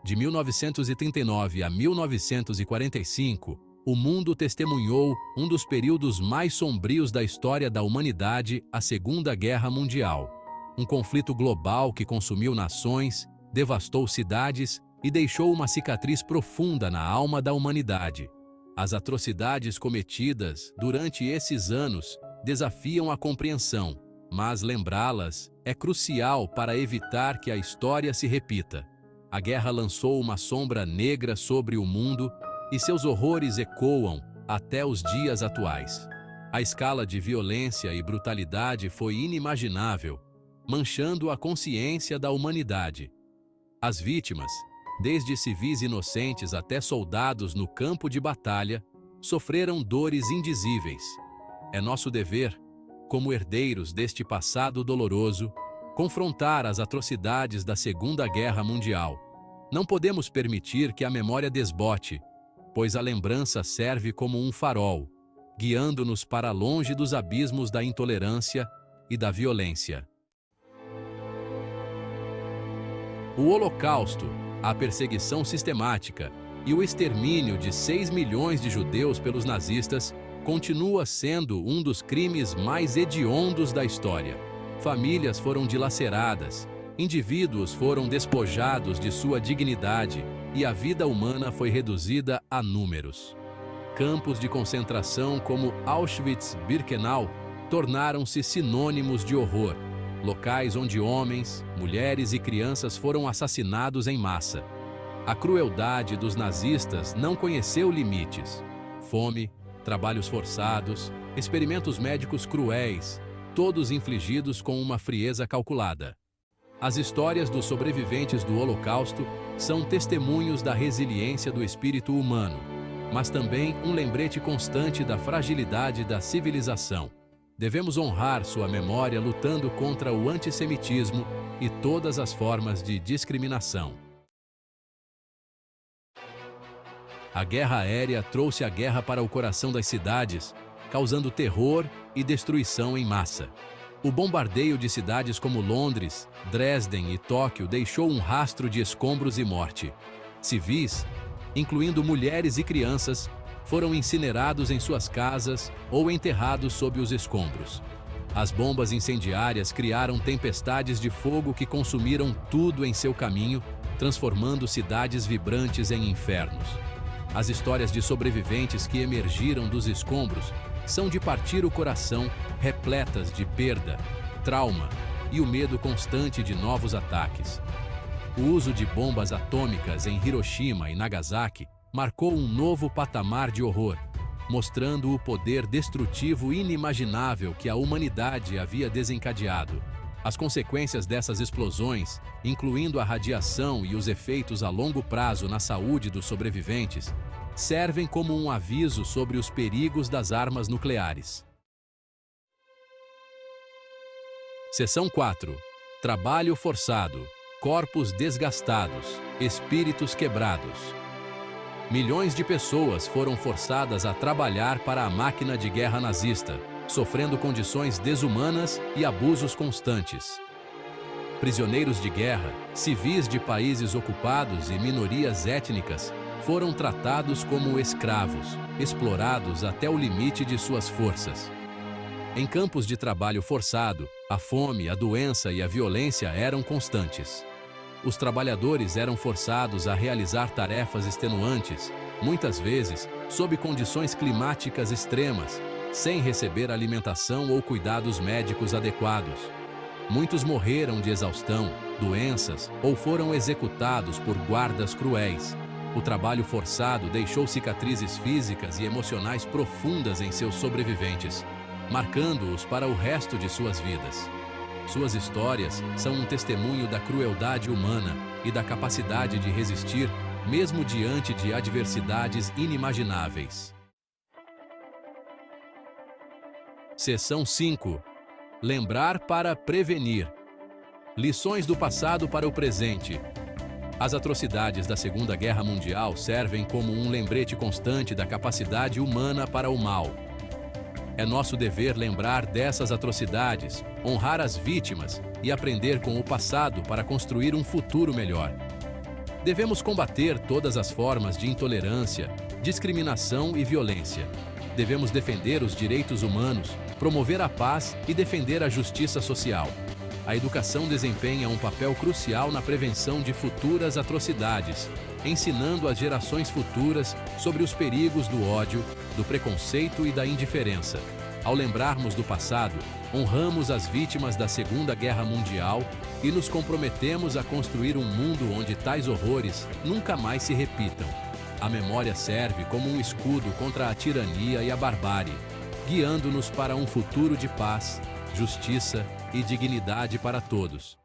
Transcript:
De 1939 a 1945, o mundo testemunhou um dos períodos mais sombrios da história da humanidade, a Segunda Guerra Mundial. Um conflito global que consumiu nações, devastou cidades e deixou uma cicatriz profunda na alma da humanidade. As atrocidades cometidas durante esses anos desafiam a compreensão, mas lembrá-las é crucial para evitar que a história se repita. A guerra lançou uma sombra negra sobre o mundo e seus horrores ecoam até os dias atuais. A escala de violência e brutalidade foi inimaginável, manchando a consciência da humanidade. As vítimas, desde civis inocentes até soldados no campo de batalha, sofreram dores indizíveis. É nosso dever, como herdeiros deste passado doloroso, confrontar as atrocidades da Segunda Guerra Mundial. Não podemos permitir que a memória desbote, pois a lembrança serve como um farol, guiando-nos para longe dos abismos da intolerância e da violência. O Holocausto, a perseguição sistemática e o extermínio de 6 milhões de judeus pelos nazistas continua sendo um dos crimes mais hediondos da história. Famílias foram dilaceradas, indivíduos foram despojados de sua dignidade e a vida humana foi reduzida a números. Campos de concentração como Auschwitz-Birkenau tornaram-se sinônimos de horror, locais onde homens, mulheres e crianças foram assassinados em massa. A crueldade dos nazistas não conheceu limites. Fome, trabalhos forçados, experimentos médicos cruéis, todos infligidos com uma frieza calculada. As histórias dos sobreviventes do Holocausto são testemunhos da resiliência do espírito humano, mas também um lembrete constante da fragilidade da civilização. Devemos honrar sua memória lutando contra o antissemitismo e todas as formas de discriminação. A guerra aérea trouxe a guerra para o coração das cidades, causando terror e destruição em massa. O bombardeio de cidades como Londres, Dresden e Tóquio deixou um rastro de escombros e morte. Civis, incluindo mulheres e crianças, foram incinerados em suas casas ou enterrados sob os escombros. As bombas incendiárias criaram tempestades de fogo que consumiram tudo em seu caminho, transformando cidades vibrantes em infernos. As histórias de sobreviventes que emergiram dos escombros são de partir o coração, repletas de perda, trauma e o medo constante de novos ataques. O uso de bombas atômicas em Hiroshima e Nagasaki marcou um novo patamar de horror, mostrando o poder destrutivo inimaginável que a humanidade havia desencadeado. As consequências dessas explosões, incluindo a radiação e os efeitos a longo prazo na saúde dos sobreviventes, servem como um aviso sobre os perigos das armas nucleares. Seção 4. Trabalho forçado, corpos desgastados, espíritos quebrados. Milhões de pessoas foram forçadas a trabalhar para a máquina de guerra nazista, sofrendo condições desumanas e abusos constantes. Prisioneiros de guerra, civis de países ocupados e minorias étnicas foram tratados como escravos, explorados até o limite de suas forças. Em campos de trabalho forçado, a fome, a doença e a violência eram constantes. Os trabalhadores eram forçados a realizar tarefas extenuantes, muitas vezes sob condições climáticas extremas, sem receber alimentação ou cuidados médicos adequados. Muitos morreram de exaustão, doenças ou foram executados por guardas cruéis. O trabalho forçado deixou cicatrizes físicas e emocionais profundas em seus sobreviventes, marcando-os para o resto de suas vidas. Suas histórias são um testemunho da crueldade humana e da capacidade de resistir, mesmo diante de adversidades inimagináveis. Seção 5. Lembrar para prevenir. Lições do passado para o presente. As atrocidades da Segunda Guerra Mundial servem como um lembrete constante da capacidade humana para o mal. É nosso dever lembrar dessas atrocidades, honrar as vítimas e aprender com o passado para construir um futuro melhor. Devemos combater todas as formas de intolerância, discriminação e violência. Devemos defender os direitos humanos, promover a paz e defender a justiça social. A educação desempenha um papel crucial na prevenção de futuras atrocidades, ensinando às gerações futuras sobre os perigos do ódio, do preconceito e da indiferença. Ao lembrarmos do passado, honramos as vítimas da Segunda Guerra Mundial e nos comprometemos a construir um mundo onde tais horrores nunca mais se repitam. A memória serve como um escudo contra a tirania e a barbárie, guiando-nos para um futuro de paz, justiça e dignidade para todos.